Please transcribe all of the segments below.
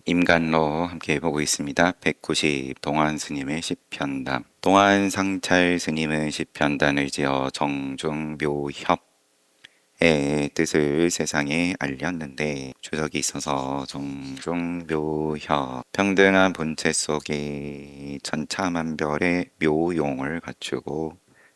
임간로 함께 해보고 있습니다. 190 동안 스님의 시편담. 동안 상찰 스님은 시편단을 지어 정중묘협의 뜻을 세상에 알렸는데 주석이 있어서 정중묘협 평등한 본체 속에 천차만별의 묘용을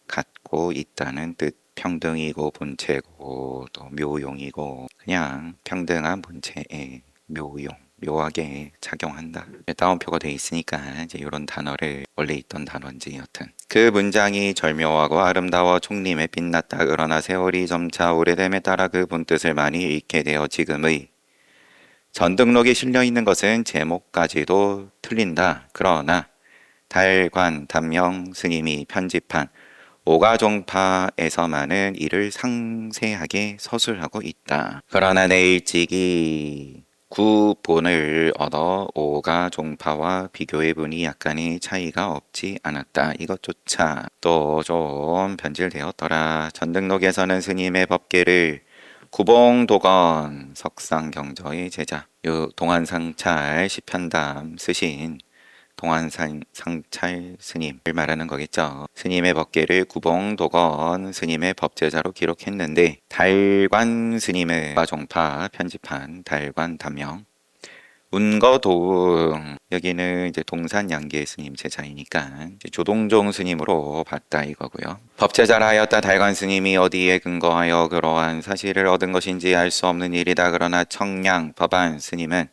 갖고 있다는 뜻. 평등이고 본체고 또 묘용이고 그냥 평등한 본체에 묘용 묘하게 작용한다. 따옴표가 돼 있으니까 이제 이런 단어를 원래 있던 단어인지 여튼 그 문장이 절묘하고 아름다워 총림에 빛났다. 그러나 세월이 점차 오래됨에 따라 그 본뜻을 많이 잃게 되어 지금의 전등록에 실려 있는 것은 제목까지도 틀린다. 그러나 달관 담명 스님이 편집한 오가종파에서만은 이를 상세하게 서술하고 있다. 그러나 내 일찍이 구본을 얻어 오가종파와 비교해보니 약간의 차이가 없지 않았다. 이것조차 또 좀 변질되었더라. 전등록에서는 스님의 법계를 구봉도건 석상경저의 제자 동안상찰 시편담 쓰신 동안상찰 스님을 말하는 거겠죠. 스님의 법계를 구봉도건 스님의 법제자로 기록했는데 달관 스님의 종파 편집한 달관 담명 운거도응 여기는 이제 동산 양계 스님 제자이니까 이제 조동종 스님으로 봤다 이거고요. 법제자라 하였다. 달관 스님이 어디에 근거하여 그러한 사실을 얻은 것인지 알 수 없는 일이다. 그러나 청량 법안 스님은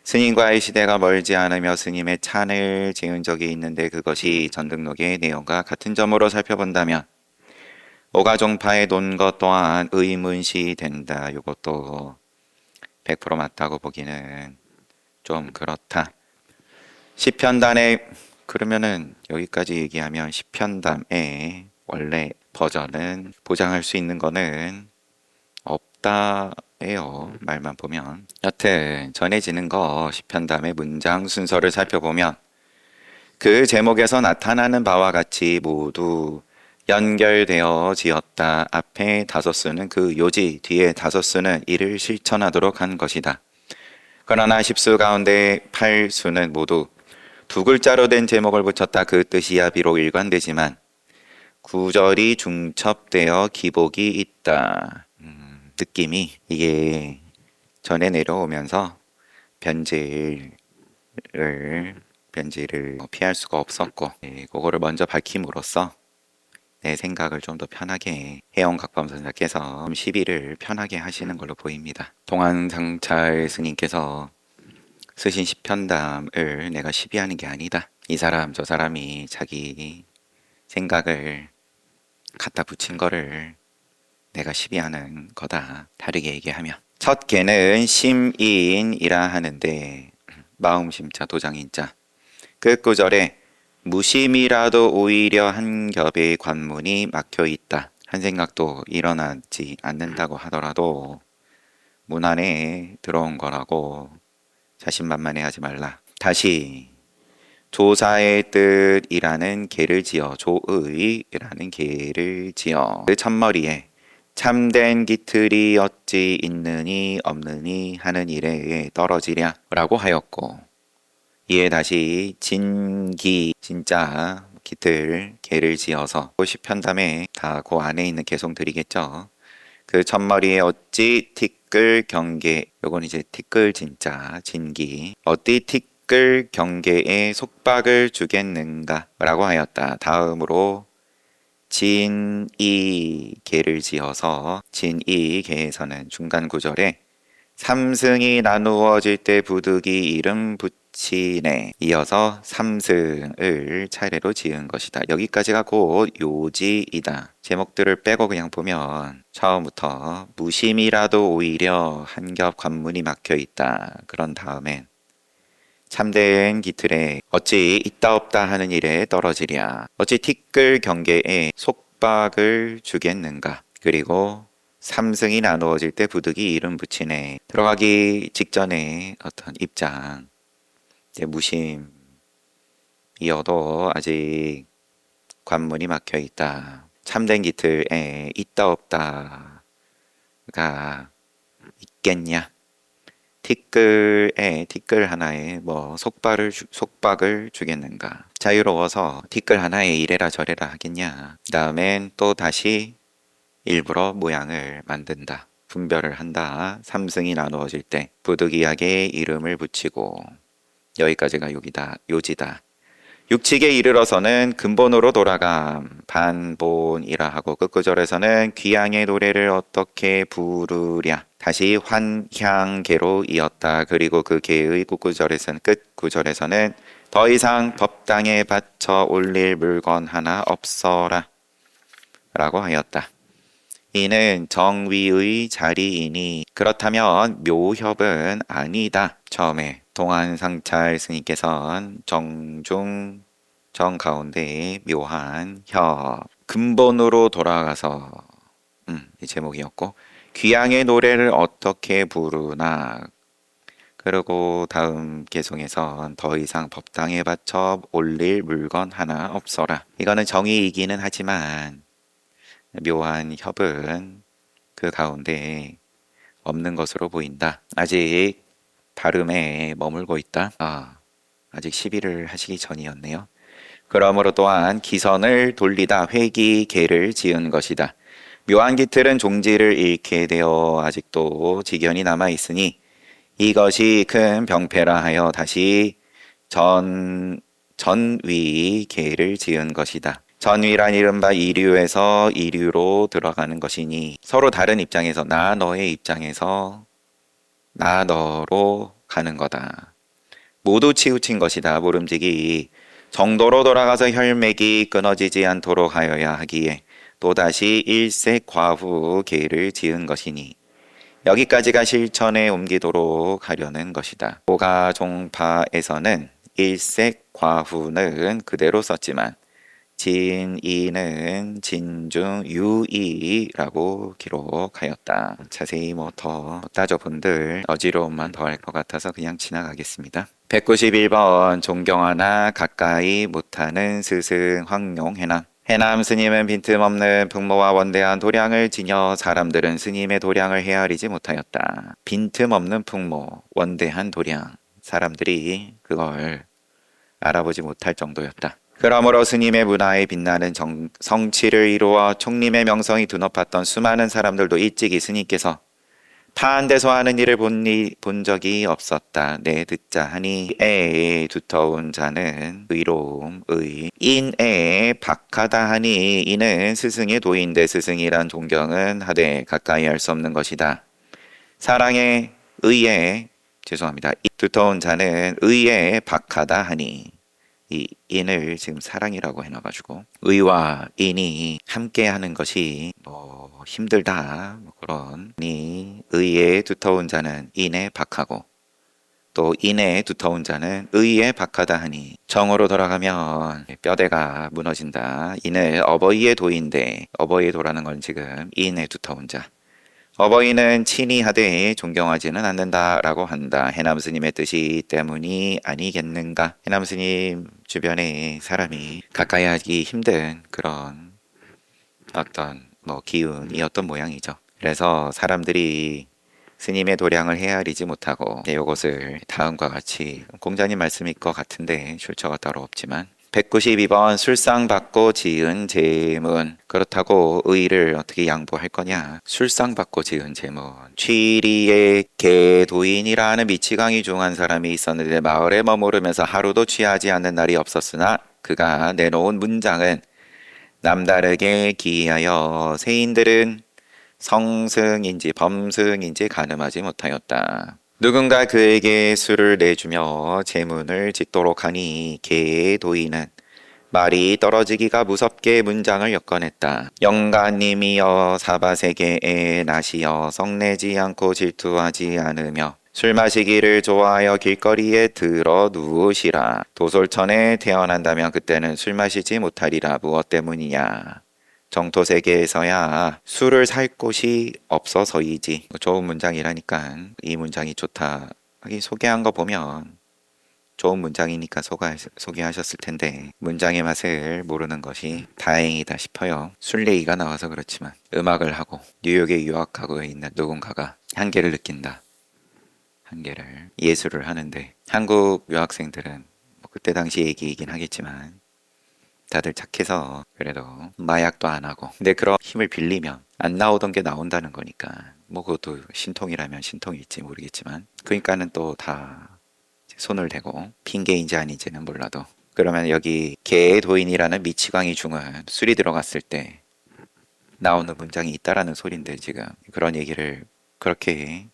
스님과의 시대가 멀지 않으며 스님의 찬을 지은 적이 있는데 그것이 전등록의 내용과 같은 점으로 살펴본다면 오가종파에 논 것 또한 의문시 된다. 이것도 100% 맞다고 보기는 좀 그렇다. 시편단에 그러면은 여기까지 얘기하면 시편담의 원래 버전은 보장할 수 있는 거는 없다예요. 말만 보면. 여튼 전해지는 거 시편담의 문장 순서를 살펴보면 그 제목에서 나타나는 바와 같이 모두 연결되어 지었다. 앞에 5수는 그 요지, 뒤에 5수는 이를 실천하도록 한 것이다. 그러나 10수 가운데 8수는 모두 두 글자로 된 제목을 붙였다. 그 뜻이야 비록 일관되지만 구절이 중첩되어 기복이 있다. 느낌이 이게 전에 내려오면서 변질을 피할 수가 없었고 그거를 먼저 밝힘으로써 내 생각을 좀 더 편하게 해온 각범선자께서 시비를 편하게 하시는 걸로 보입니다. 동안상찰 스님께서 쓰신 시편담을 내가 시비하는 게 아니다. 이 사람 저 사람이 자기 생각을 갖다 붙인 거를 내가 시비하는 거다. 다르게 얘기하면 첫 개는 심인이라 하는데 마음심자 도장인자 끝구절에 무심이라도 오히려 한 겹의 관문이 막혀 있다. 한 생각도 일어나지 않는다고 하더라도 문 안에 들어온 거라고 자신만만해 하지 말라. 다시 조사의 뜻이라는 개를 지어 조의라는 개를 지어 그 첫머리에 참된 기틀이 어찌 있느니 없느니 하는 일에 떨어지랴 라고 하였고 이에 다시 진기 진짜 기틀 개를 지어서 시편담에 다 그 안에 있는 개송들이겠죠. 그 첫머리에 어찌 티끌 경계 요건 이제 티끌 진짜 진기 어찌 티끌 경계에 속박을 주겠는가 라고 하였다. 다음으로 진이 개를 지어서 진이 개에서는 중간 구절에 삼승이 나누어질 때 부득이 이름 붙이네 이어서 삼승을 차례로 지은 것이다. 여기까지가 곧 요지이다. 제목들을 빼고 그냥 보면 처음부터 무심이라도 오히려 한 겹 관문이 막혀 있다. 그런 다음엔 참된 기틀에 어찌 있다 없다 하는 일에 떨어지랴 어찌 티끌 경계에 속박을 주겠는가 그리고 삼승이 나누어질 때 부득이 이름 붙이네. 들어가기 직전에 어떤 입장 이제 무심이어도 아직 관문이 막혀 있다. 참된 기틀에 있다 없다가 있겠냐 티끌 하나에 뭐 속박을 주겠는가. 자유로워서 티끌 하나에 이래라 저래라 하겠냐. 다음엔 또 다시 일부러 모양을 만든다. 분별을 한다. 삼승이 나누어질 때 부득이하게 이름을 붙이고 여기까지가 요지다. 육칙에 이르러서는 근본으로 돌아감 반본이라 하고 끝구절에서는 귀양의 노래를 어떻게 부르랴 다시 환향계로 이었다. 그리고 그 계의 끝구절에서는 더 이상 법당에 바쳐 올릴 물건 하나 없어라 라고 하였다. 이는 정위의 자리이니 그렇다면 묘협은 아니다. 처음에 동안상찰 스님께서는 정중 정가운데에 묘한 협 근본으로 돌아가서 이 제목이었고 귀양의 노래를 어떻게 부르나 그리고 다음 개송에선 더 이상 법당에 바쳐 올릴 물건 하나 없어라. 이거는 정의이기는 하지만 묘한 협은 그 가운데 없는 것으로 보인다. 아직 발음에 머물고 있다. 아직 시비를 하시기 전이었네요. 그러므로 또한 기선을 돌리다 회기계를 지은 것이다. 묘한 기틀은 종지를 잃게 되어 아직도 지견이 남아 있으니 이것이 큰 병폐라 하여 다시 전위계를 지은 것이다. 전위란 이른바 이류에서 이류로 들어가는 것이니 서로 다른 입장에서 나 너의 입장에서 나 너로 가는 거다. 모두 치우친 것이다. 모름지기 정도로 돌아가서 혈맥이 끊어지지 않도록 하여야 하기에 또다시 일색 과후 계를 지은 것이니 여기까지가 실천에 옮기도록 하려는 것이다. 고가종파에서는 일색 과후는 그대로 썼지만 진이는 진중 유이라고 기록하였다. 자세히 더 따져본들 어지러움만 더할 것 같아서 그냥 지나가겠습니다. 191번 존경하나 가까이 못하는 스승 황룡해남. 해남 스님은 빈틈없는 풍모와 원대한 도량을 지녀 사람들은 스님의 도량을 헤아리지 못하였다. 빈틈없는 풍모, 원대한 도량, 사람들이 그걸 알아보지 못할 정도였다. 그러므로 스님의 문화에 빛나는 성취를 이루어 총림의 명성이 드높았던 수많은 사람들도 일찍이 스님께서 파한대소하는 일을 본 적이 없었다. 내 듣자 하니 애에 두터운 자는 의로움의 인애에 박하다 하니 이는 스승의 도인데 스승이란 존경은 하되 가까이 할 수 없는 것이다. 사랑의 의에 두터운 자는 의에 박하다 하니 이 인을 지금 사랑이라고 해놔가지고 의와 인이 함께 하는 것이 힘들다 그런 의에 두터운 자는 인에 박하고 또 인에 두터운 자는 의에 박하다 하니 정으로 돌아가면 뼈대가 무너진다. 인을 어버이의 도인데 어버이의 도라는 건 지금 인에 두터운 자 어버이는 친히 하되 존경하지는 않는다라고 한다. 해남 스님의 뜻이 때문이 아니겠는가? 해남 스님 주변에 사람이 가까이 하기 힘든 그런 어떤 기운이었던 모양이죠. 그래서 사람들이 스님의 도량을 헤아리지 못하고 이것을 다음과 같이 공자님 말씀일 것 같은데 출처가 따로 없지만 192번 술상받고 지은 제문. 그렇다고 의를 어떻게 양보할 거냐. 술상받고 지은 제문. 취리의 개도인이라는 미치광이 중한 사람이 있었는데 마을에 머무르면서 하루도 취하지 않는 날이 없었으나 그가 내놓은 문장은 남다르게 기이하여 세인들은 성승인지 범승인지 가늠하지 못하였다. 누군가 그에게 술을 내주며 제문을 짓도록 하니 개의 도인은 말이 떨어지기가 무섭게 문장을 엮어냈다. 영가님이여 사바세계에 나시어 성내지 않고 질투하지 않으며 술 마시기를 좋아하여 길거리에 들어 누우시라. 도솔천에 태어난다면 그때는 술 마시지 못하리라. 무엇 때문이냐. 정토세계에서야 술을 살 곳이 없어서이지. 좋은 문장이라니까 이 문장이 좋다. 하긴 소개한 거 보면 좋은 문장이니까 소개하셨을 텐데 문장의 맛을 모르는 것이 다행이다 싶어요. 술 얘기가 나와서 그렇지만 음악을 하고 뉴욕에 유학하고 있는 누군가가 한계를 느낀다. 단계를 예술을 하는데, 한국 유학생들은 뭐 그때 당시 얘기이긴 하겠지만 다들 착해서 그래도 마약도 안 하고, 근데 그런 힘을 빌리면 안 나오던 게 나온다는 거니까 뭐 그것도 신통이라면 신통일지 모르겠지만, 그러니까는 또 다 손을 대고, 핑계인지 아닌지는 몰라도. 그러면 여기 개도인이라는 미치광이 중은 술이 들어갔을 때 나오는 문장이 있다라는 소린데, 지금 그런 얘기를 그렇게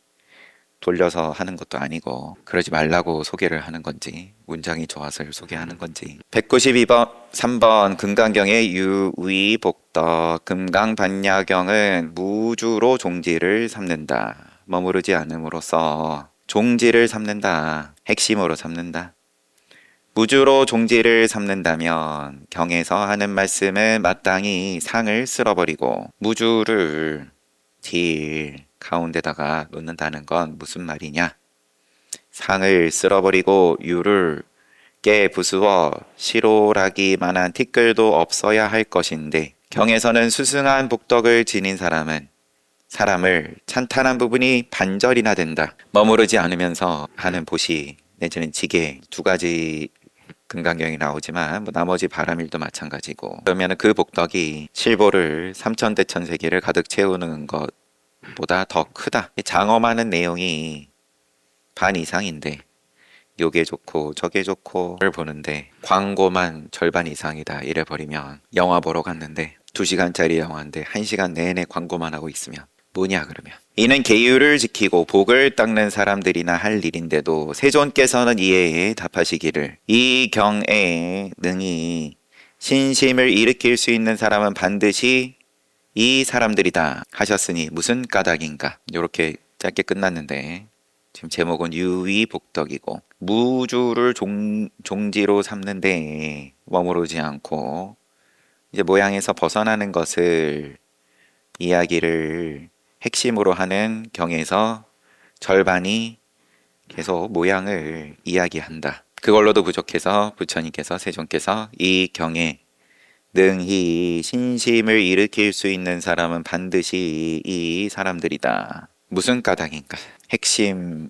돌려서 하는 것도 아니고 그러지 말라고 소개를 하는 건지, 문장이 좋아서 소개하는 건지. 192번 3번 금강경의 유위복덕. 금강반야경은 무주로 종지를 삼는다. 머무르지 않음으로써 종지를 삼는다. 핵심으로 삼는다. 무주로 종지를 삼는다면 경에서 하는 말씀은 마땅히 상을 쓸어버리고 무주를 딜 가운데다가 놓는다는 건 무슨 말이냐? 상을 쓸어버리고 유를 깨 부수어 시로라기만한 티끌도 없어야 할 것인데, 경에서는 수승한 복덕을 지닌 사람은 사람을 찬탄한 부분이 반절이나 된다. 머무르지 않으면서 하는 보시 내지는 지게, 두 가지 금강경이 나오지만 뭐 나머지 바람일도 마찬가지고, 그러면 그 복덕이 실보를 삼천대천세계를 가득 채우는 것보다 더 크다. 장엄하는 내용이 반 이상인데 요게 좋고 저게 좋고를 보는데 광고만 절반 이상이다 이래버리면, 영화 보러 갔는데 2시간짜리 영화인데 1시간 내내 광고만 하고 있으면 뭐냐 그러면. 이는 계율을 지키고 복을 닦는 사람들이나 할 일인데도 세존께서는 이에 답하시기를, 이 경에 능히 신심을 일으킬 수 있는 사람은 반드시 이 사람들이다 하셨으니 무슨 까닭인가. 이렇게 짧게 끝났는데, 지금 제목은 유위복덕이고, 무주를 종지로 삼는데 머무르지 않고 이제 모양에서 벗어나는 것을 이야기를 핵심으로 하는 경에서 절반이 계속 모양을 이야기한다. 그걸로도 부족해서 부처님께서, 세존께서 이 경에 능히 신심을 일으킬 수 있는 사람은 반드시 이 사람들이다. 무슨 까닭인가? 핵심하고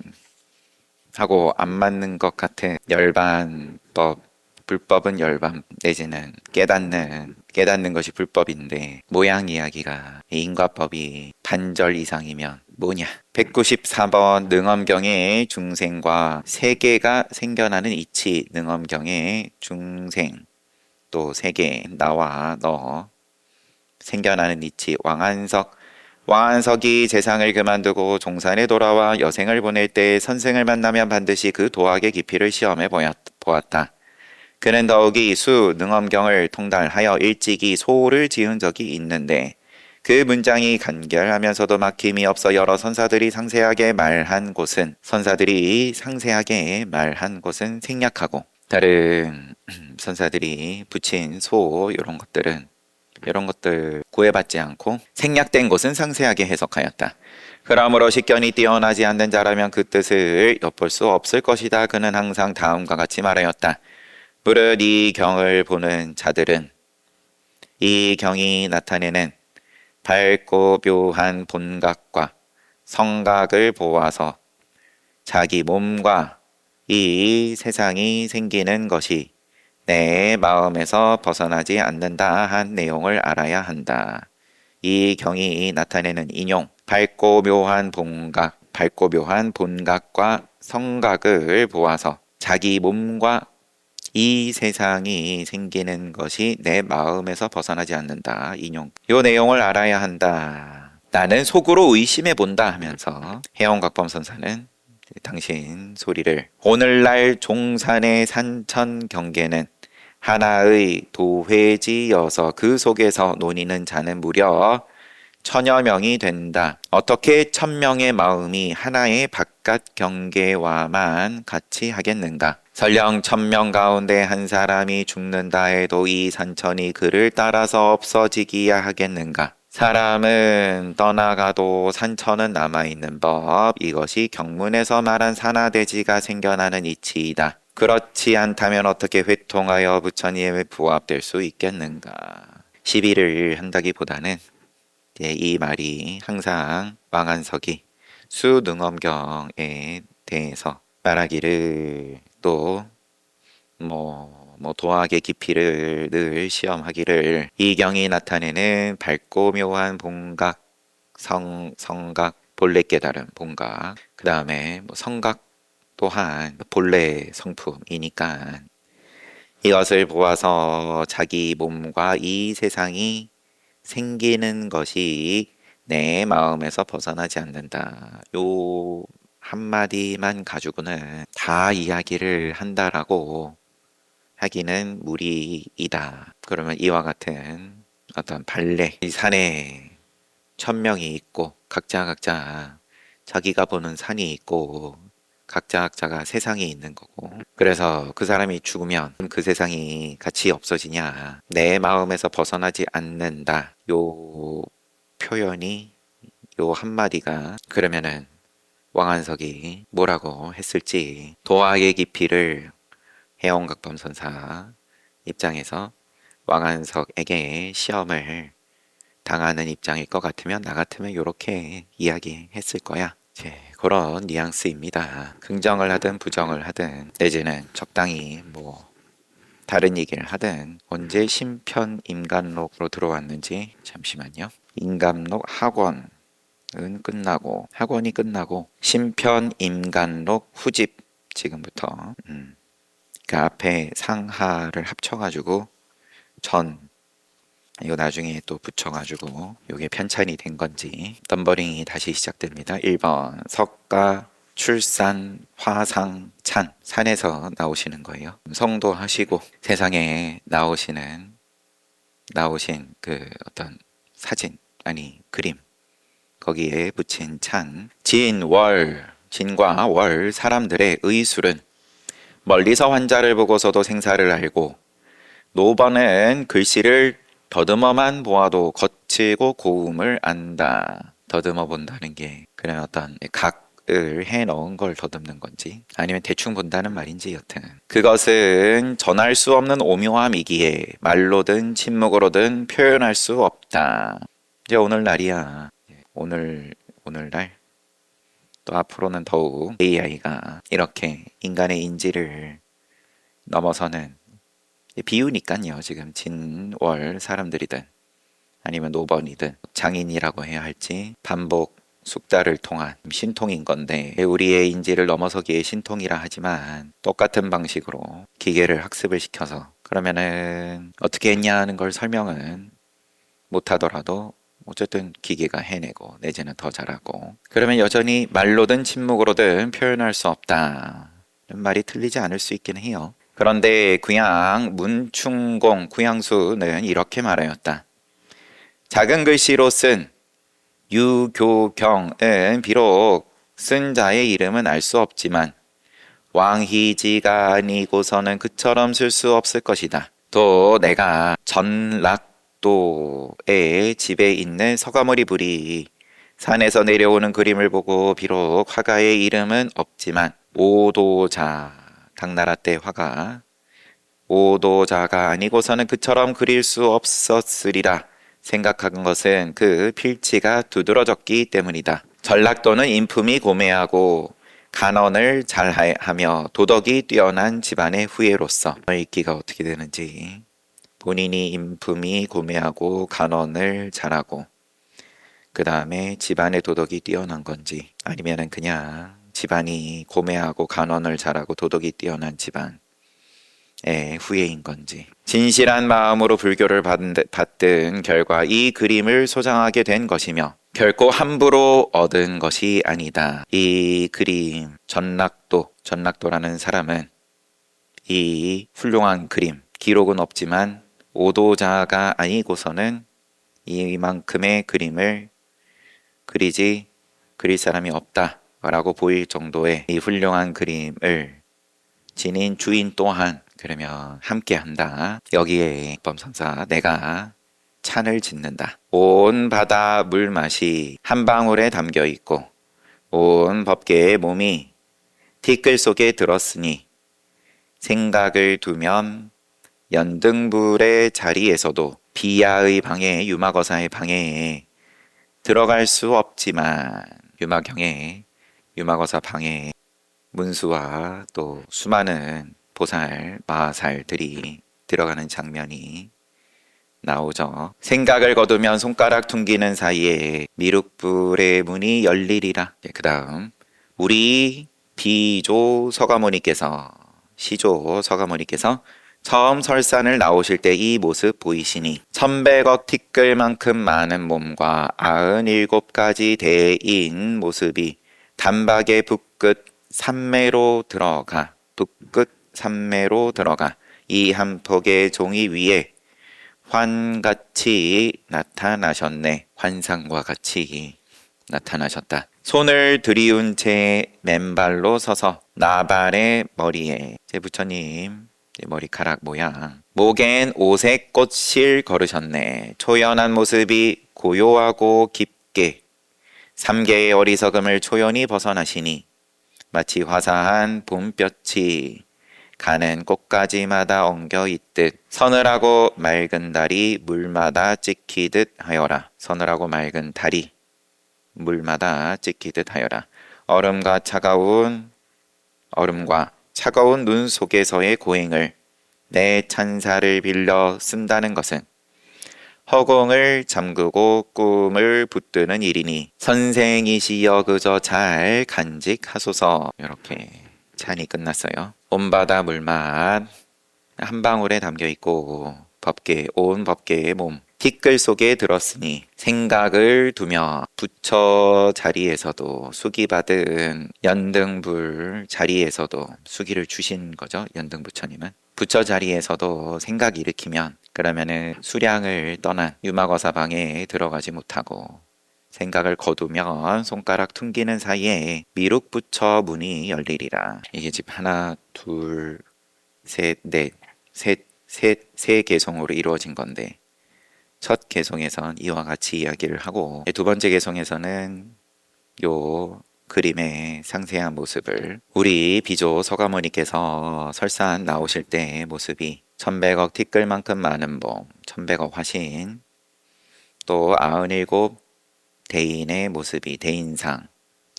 안 맞는 것 같은 열반법, 불법은 열반 내지는 깨닫는 것이 불법인데 모양 이야기가 인과법이 반절 이상이면 뭐냐. 194번 능엄경의 중생과 세계가 생겨나는 이치. 능엄경의 중생, 또 세계, 나와 너 생겨나는 이치. 왕한석이 재상을 그만두고 종산에 돌아와 여생을 보낼 때 선생을 만나면 반드시 그 도학의 깊이를 시험해 보았다. 그는 더욱이 능엄경을 통달하여 일찍이 소를 지은 적이 있는데, 그 문장이 간결하면서도 막힘이 없어 여러 선사들이 상세하게 말한 곳은 생략하고, 다른 선사들이 붙인 소 이런 것들 구애받지 않고 생략된 곳은 상세하게 해석하였다. 그러므로 식견이 뛰어나지 않는 자라면 그 뜻을 엿볼 수 없을 것이다. 그는 항상 다음과 같이 말하였다. 무릇 이 경을 보는 자들은 이 경이 나타내는 밝고 묘한 본각과 성각을 보아서 자기 몸과 이 세상이 생기는 것이 내 마음에서 벗어나지 않는다 한 내용을 알아야 한다. 이 경이 나타내는 인용, 밝고 묘한 본각과 성각을 보아서 자기 몸과 이 세상이 생기는 것이 내 마음에서 벗어나지 않는다. 인용. 요 내용을 알아야 한다. 나는 속으로 의심해 본다 하면서 혜원각범 선사는 당신 소리를, 오늘날 종산의 산천 경계는 하나의 도회지여서 그 속에서 논의는 자는 무려 1000여 명이 된다. 어떻게 1000명의 마음이 하나의 바깥 경계와만 같이 하겠는가? 설령 1000명 가운데 한 사람이 죽는다 해도 이 산천이 그를 따라서 없어지기야 하겠는가? 사람은 떠나가도 산천은 남아있는 법. 이것이 경문에서 말한 산하대지가 생겨나는 이치이다. 그렇지 않다면 어떻게 회통하여 부처님에 부합될 수 있겠는가? 시비를 한다기보다는 이 말이 항상 왕한석이 수능엄경에 대해서 말하기를 또 도학의 깊이를 늘 시험하기를 이경이 나타내는 밝고 묘한 본각 성각 본래 깨달음 본각 그 다음에 성각 또한 본래 성품이니까 이것을 보아서 자기 몸과 이 세상이 생기는 것이 내 마음에서 벗어나지 않는다. 요 한마디만 가지고는 다 이야기를 한다라고 하기는 무리이다. 그러면 이와 같은 어떤 발레, 이 산에 천명이 있고 각자 자기가 보는 산이 있고 각자가 세상이 있는 거고 그래서 그 사람이 죽으면 그 세상이 같이 없어지냐 내 마음에서 벗어나지 않는다 요 표현이 요 한마디가 그러면은 왕한석이 뭐라고 했을지 도학의 깊이를 해원각범선사 입장에서 왕한석에게 시험을 당하는 입장일 것 같으면 나 같으면 이렇게 이야기했을 거야. 그런 뉘앙스입니다. 긍정을 하든 부정을 하든 내지는 적당히 다른 얘기를 하든 언제 신편임간록으로 들어왔는지 잠시만요. 임간록 학원은 끝나고 학원이 끝나고 신편임간록 후집 지금부터 그 앞에 상하를 합쳐가지고 이거 나중에 또 붙여가지고 이게 편찬이 된 건지 덤버링이 다시 시작됩니다. 1번 석가 출산 화상 찬 산에서 나오시는 거예요. 성도하시고 세상에 나오신 그 어떤 사진 그림 거기에 붙인 찬 진과 월 사람들의 의술은 멀리서 환자를 보고서도 생사를 알고 노번은 글씨를 더듬어만 보아도 거칠고 고움을 안다. 더듬어 본다는 게 그런 어떤 각을 해 넣은 걸 더듬는 건지 아니면 대충 본다는 말인지 여튼 그것은 전할 수 없는 오묘함이기에 말로든 침묵으로든 표현할 수 없다. 이제 오늘날이야. 오늘날 또 앞으로는 더욱 AI가 이렇게 인간의 인지를 넘어서는 비유니까요. 지금 진월 사람들이든 아니면 노번이든 장인이라고 해야 할지 반복 숙달을 통한 신통인 건데 우리의 인지를 넘어서기에 신통이라 하지만 똑같은 방식으로 기계를 학습을 시켜서 그러면은 어떻게 했냐 하는 걸 설명은 못하더라도 어쨌든 기계가 해내고 내지는 더 잘하고 그러면 여전히 말로든 침묵으로든 표현할 수 없다. 말이 틀리지 않을 수 있긴 해요. 그런데 구양 문충공 구양수는 이렇게 말하였다. 작은 글씨로 쓴 유교경은 비록 쓴 자의 이름은 알 수 없지만 왕희지가 아니고서는 그처럼 쓸 수 없을 것이다. 또 내가 전락도의 집에 있는 서가모리 불이 산에서 내려오는 그림을 보고 비록 화가의 이름은 없지만 오도자 당나라 때 화가 오도자가 아니고서는 그처럼 그릴 수 없었으리라 생각한 것은 그 필치가 두드러졌기 때문이다. 전락도는 인품이 고매하고 간언을 잘하며 도덕이 뛰어난 집안의 후예로서 읽기가 어떻게 되는지 본인이 인품이 고매하고 간언을 잘하고 그 다음에 집안의 도덕이 뛰어난 건지 아니면은 그냥 집안이 고매하고 간언을 잘하고 도덕이 뛰어난 집안의 후예인 건지 진실한 마음으로 불교를 받든 결과 이 그림을 소장하게 된 것이며 결코 함부로 얻은 것이 아니다. 이 그림 전락도라는 사람은 이 훌륭한 그림 기록은 없지만 오도자가 아니고서는 이만큼의 그림을 그릴 사람이 없다라고 보일 정도의 이 훌륭한 그림을 지닌 주인 또한 그러면 함께한다. 여기에 범선사 내가 찬을 짓는다. 온 바다 물맛이 한 방울에 담겨 있고 온 법계의 몸이 티끌 속에 들었으니 생각을 두면 연등불의 자리에서도 비야의 방에 유마거사의 방에 들어갈 수 없지만 유마거사 방에 문수와 또 수많은 보살, 마살들이 들어가는 장면이 나오죠. 생각을 거두면 손가락 퉁기는 사이에 미륵불의 문이 열리리라. 그 다음 우리 비조 서가모니께서 시조 서가모니께서 처음 설산을 나오실 때 이 모습 보이시니 1100억 티끌만큼 많은 몸과 97가지 대인 모습이 단박에 북끝 삼매로 들어가 이 한 폭의 종이 위에 환같이 나타나셨네. 환상과 같이 나타나셨다. 손을 들이운 채 맨발로 서서 나발의 머리에 제 부처님 머리카락 모양 목엔 오색 꽃실 걸으셨네. 초연한 모습이 고요하고 깊게 3개의 어리석음을 초연히 벗어나시니 마치 화사한 봄볕이 가는 꽃가지마다 엉겨 있듯 서늘하고 맑은 달이 물마다 찍히듯 하여라. 서늘하고 맑은 달이 물마다 찍히듯 하여라. 얼음과 차가운 눈 속에서의 고행을 내 찬사를 빌려 쓴다는 것은 허공을 잠그고 꿈을 붙드는 일이니 선생이시여 그저 잘 간직하소서. 이렇게 찬이 끝났어요. 온바다 물맛 한 방울에 담겨 있고 온 법계의 몸 티끌 속에 들었으니 생각을 두며 부처 자리에서도 수기 받은 연등불 자리에서도 수기를 주신 거죠. 연등 부처님은 부처 자리에서도 생각 일으키면 그러면은 수량을 떠난 유마거사방에 들어가지 못하고 생각을 거두면 손가락 퉁기는 사이에 미륵부처 문이 열리리라. 이게 지금 하나, 둘, 셋, 넷, 세 개송으로 이루어진 건데 첫 개송에선 이와 같이 이야기를 하고 두 번째 개송에서는 요 그림의 상세한 모습을 우리 비조 서가모니께서 설산 나오실 때 모습이 1100억 티끌만큼 많은 몸, 1100억 화신, 또 97 대인의 모습이 대인상,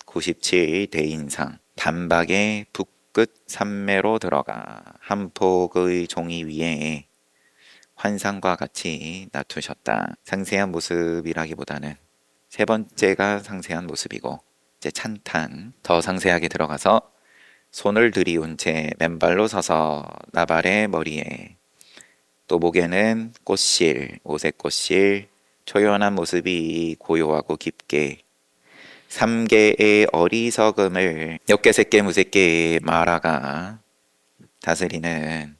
97 대인상, 단박에 북끝 삼매로 들어가 한 폭의 종이 위에 환상과 같이 놔두셨다. 상세한 모습이라기보다는 세 번째가 상세한 모습이고 이제 찬탄 더 상세하게 들어가서 손을 들이운 채 맨발로 서서 나발의 머리에 또 목에는 꽃실, 오색 꽃실, 초연한 모습이 고요하고 깊게 3개의 어리석음을 역개색개 무색개 마라가 다스리는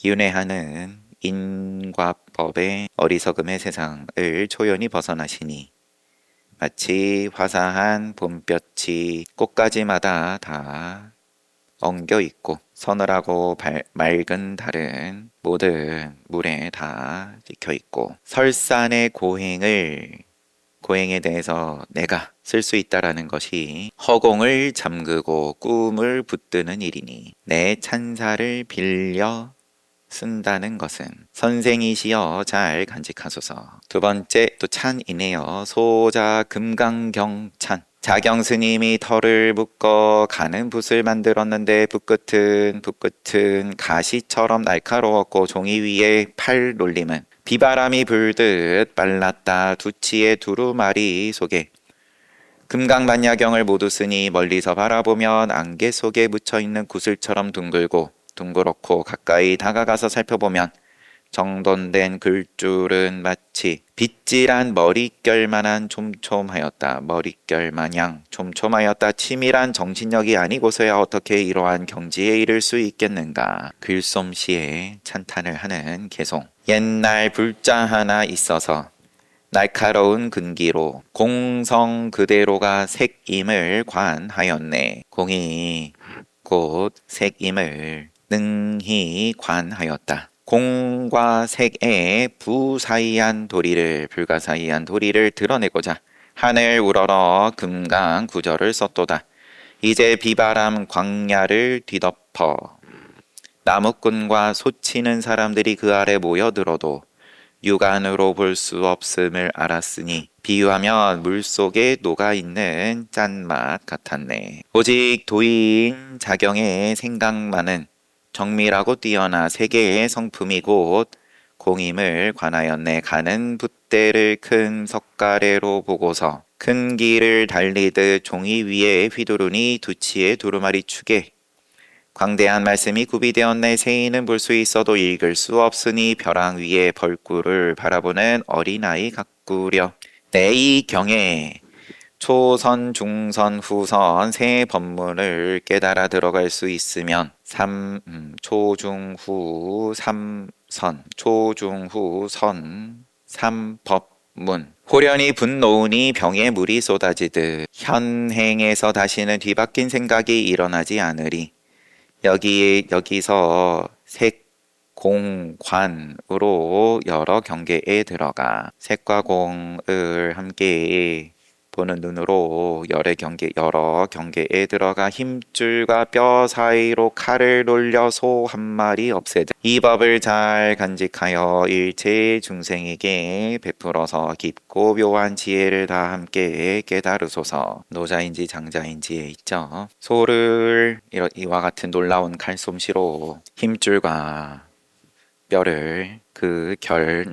윤회하는 인과법의 어리석음의 세상을 초연히 벗어나시니 마치 화사한 봄볕이 꽃가지마다 다 엉겨 있고 서늘하고 맑은 달은 모든 물에 다 찍혀 있고 설산의 고행에 대해서 내가 쓸 수 있다라는 것이 허공을 잠그고 꿈을 붙드는 일이니 내 찬사를 빌려 쓴다는 것은 선생이시여 잘 간직하소서. 두 번째 또 찬이네요. 소자 금강경찬. 자경 스님이 털을 묶어 가는 붓을 만들었는데 붓끝은 가시처럼 날카로웠고 종이 위에 팔 놀림은 비바람이 불듯 빨랐다. 두치의 두루마리 속에 금강반야경을 모두 쓰니 멀리서 바라보면 안개 속에 묻혀있는 구슬처럼 둥그렇고 가까이 다가가서 살펴보면 정돈된 글줄은 마치 빗질한 머릿결만한 촘촘하였다. 머릿결 마냥 촘촘하였다. 치밀한 정신력이 아니고서야 어떻게 이러한 경지에 이를 수 있겠는가. 글솜씨에 찬탄을 하는 개송. 옛날 불자 하나 있어서 날카로운 근기로 공성 그대로가 색임을 관하였네. 공이 곧 색임을 능히 관하였다. 공과 색의 불가사의한 도리를 드러내고자 하늘 우러러 금강 구절을 썼도다. 이제 비바람 광야를 뒤덮어 나무꾼과 소치는 사람들이 그 아래 모여들어도 육안으로 볼 수 없음을 알았으니 비유하면 물속에 녹아있는 짠맛 같았네. 오직 도인 자경의 생각만은 정밀하고 뛰어나 세계의 성품이 곧 공임을 관하였네. 가는 붓대를 큰 석가래로 보고서 큰 길을 달리듯 종이 위에 휘두르니 두치의 두루마리 축에 광대한 말씀이 구비되었네. 세인은 볼 수 있어도 읽을 수 없으니 벼랑 위에 벌꿀을 바라보는 어린아이 같구려. 내 이 경에 초선, 중선, 후선 세 법문을 깨달아 들어갈 수 있으면 초중후 삼선, 초중후 선, 삼법문. 호련히 분노우니 병에 물이 쏟아지듯 현행에서 다시는 뒤바뀐 생각이 일어나지 않으리. 여기서 색공관으로 여러 경계에 들어가 색과 공을 함께 보는 눈으로 여러 경계에 들어가 힘줄과 뼈 사이로 칼을 놀려 소 한 마리 없애듯 이 법을 잘 간직하여 일체 중생에게 베풀어서 깊고 묘한 지혜를 다 함께 깨달으소서. 노자인지 장자인지에 있죠. 소를 이와 같은 놀라운 칼솜씨로 힘줄과 뼈를 그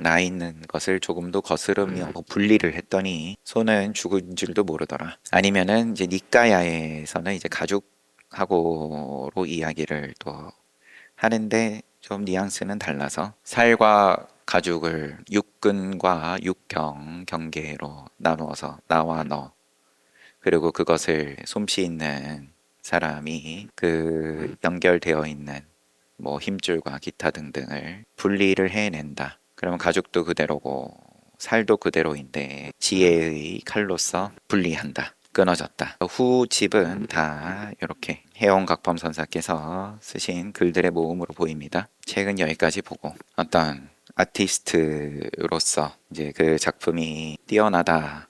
나 있는 것을 조금도 거스르며 분리를 했더니 소는 죽은 줄도 모르더라. 아니면은 이제 니까야에서는 이제 가죽하고로 이야기를 또 하는데 좀 뉘앙스는 달라서 살과 가죽을 육근과 육경 경계로 나누어서 나와 너 그리고 그것을 솜씨 있는 사람이 그 연결되어 있는 뭐 힘줄과 기타 등등을 분리를 해낸다. 그러면 가죽도 그대로고 살도 그대로인데 지혜의 칼로서 분리한다. 끊어졌다. 후 집은 다 이렇게 해원각범 선사께서 쓰신 글들의 모음으로 보입니다. 책은 여기까지 보고 어떤 아티스트로서 이제 그 작품이 뛰어나다.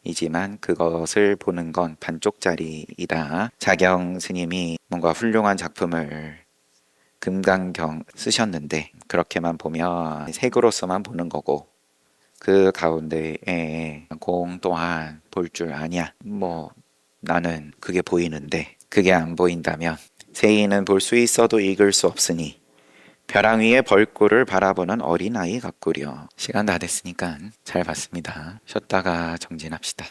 이지만 그것을 보는 건 반쪽짜리이다. 자경 스님이 뭔가 훌륭한 작품을 금강경 쓰셨는데 그렇게만 보면 색으로서만 보는 거고 그 가운데에 공 또한 볼 줄 아냐. 뭐 나는 그게 보이는데 그게 안 보인다면 세인은 볼 수 있어도 읽을 수 없으니 벼랑 위에 벌꿀을 바라보는 어린아이 같구려. 시간 다 됐으니까 잘 봤습니다. 쉬었다가 정진합시다.